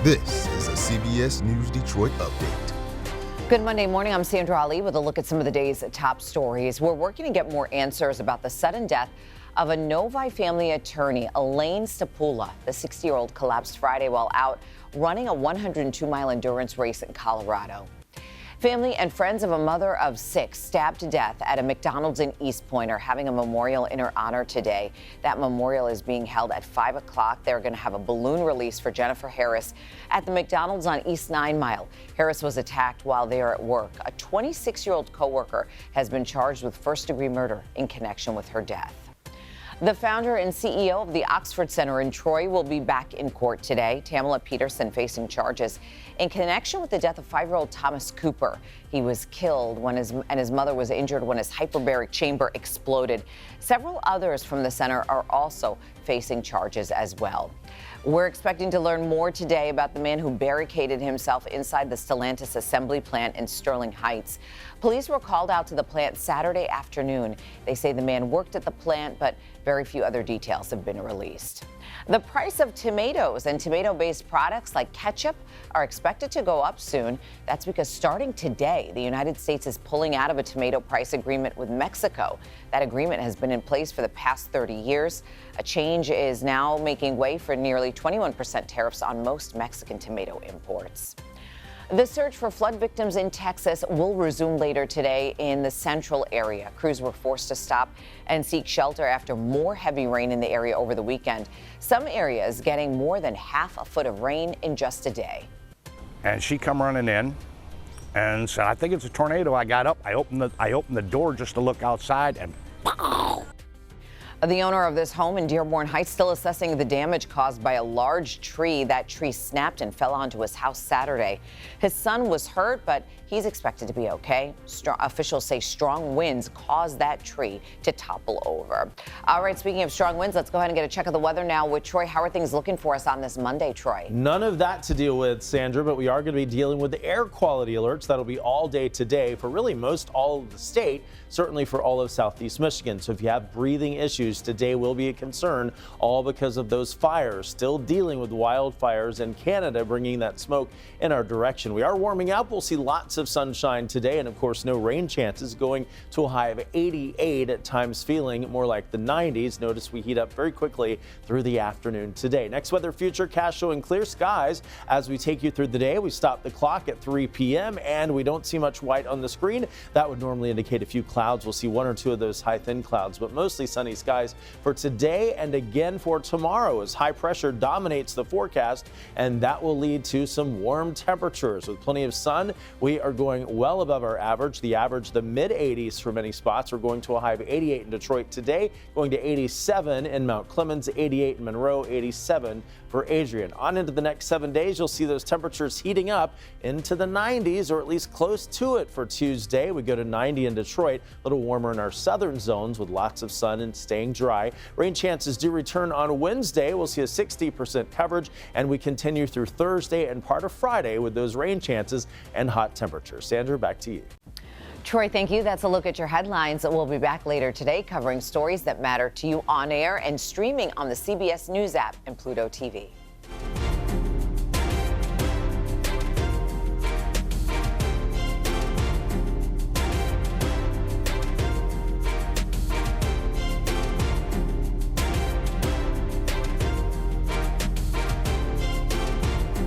This is a CBS News Detroit update. Good Monday morning. I'm Sandra Ali with a look at some of the day's top stories. We're working to get more answers about the sudden death of a Novi family attorney, Elaine Stapula. The 60-year-old collapsed Friday while out running a 102-mile endurance race in Colorado. Family and friends of a mother of 6 stabbed to death at a McDonald's in Eastpointe are having a memorial in her honor today. That memorial is being held at 5 o'clock. They're going to have a balloon release for Jennifer Harris at the McDonald's on East 9 Mile. Harris was attacked while they are at work. A 26-year-old coworker has been charged with first-degree murder in connection with her death. The founder and CEO of the Oxford Center in Troy will be back in court today. Tamala Peterson facing charges in connection with the death of 5-year-old Thomas Cooper. He was killed when his mother was injured when his hyperbaric chamber exploded. Several others from the center are also facing charges as well. We're expecting to learn more today about the man who barricaded himself inside the Stellantis assembly plant in Sterling Heights. Police were called out to the plant Saturday afternoon. They say the man worked at the plant, but very few other details have been released. The price of tomatoes and tomato-based products like ketchup are expected to go up soon. That's because starting today, the United States is pulling out of a tomato price agreement with Mexico. That agreement has been in place for the past 30 years. A change is now making way for nearly 21% tariffs on most Mexican tomato imports. The search for flood victims in Texas will resume later today in the central area. Crews were forced to stop and seek shelter after more heavy rain in the area over the weekend. Some areas getting more than half a foot of rain in just a day. And she come running in and said, "I think it's a tornado." I got up, I opened the door just to look outside, and The owner of this home in Dearborn Heights still assessing the damage caused by a large tree. That tree snapped and fell onto his house Saturday. His son was hurt, but he's expected to be okay. Officials say strong winds caused that tree to topple over. All right, speaking of strong winds, let's go ahead and get a check of the weather now with Troy. How are things looking for us on this Monday, Troy? None of that to deal with, Sandra, but we are going to be dealing with the air quality alerts. That'll be all day today for really most all of the state, certainly for all of Southeast Michigan. So if you have breathing issues, today will be a concern, all because of those fires. Still dealing with wildfires in Canada, bringing that smoke in our direction. We are warming up. We'll see lots of sunshine today, and of course no rain chances, going to a high of 88, at times feeling more like the 90s. Notice we heat up very quickly through the afternoon today. Next weather futurecast showing clear skies as we take you through the day. We stop the clock at 3 p.m. and we don't see much white on the screen. That would normally indicate a few clouds. We'll see 1 or 2 of those high thin clouds, but mostly sunny skies for today and again for tomorrow as high pressure dominates the forecast, and that will lead to some warm temperatures. With plenty of sun, we are going well above our average. The mid 80s for many spots. We're going to a high of 88 in Detroit today, going to 87 in Mount Clemens, 88 in Monroe, 87 for Adrian. On into the next 7 days, you'll see those temperatures heating up into the 90s, or at least close to it for Tuesday. We go to 90 in Detroit, a little warmer in our southern zones with lots of sun and staying dry. Rain chances do return on Wednesday. We'll see a 60% coverage, and we continue through Thursday and part of Friday with those rain chances and hot temperatures. Sandra, back to you. Troy, thank you. That's a look at your headlines. We'll be back later today covering stories that matter to you on air and streaming on the CBS News app and Pluto TV.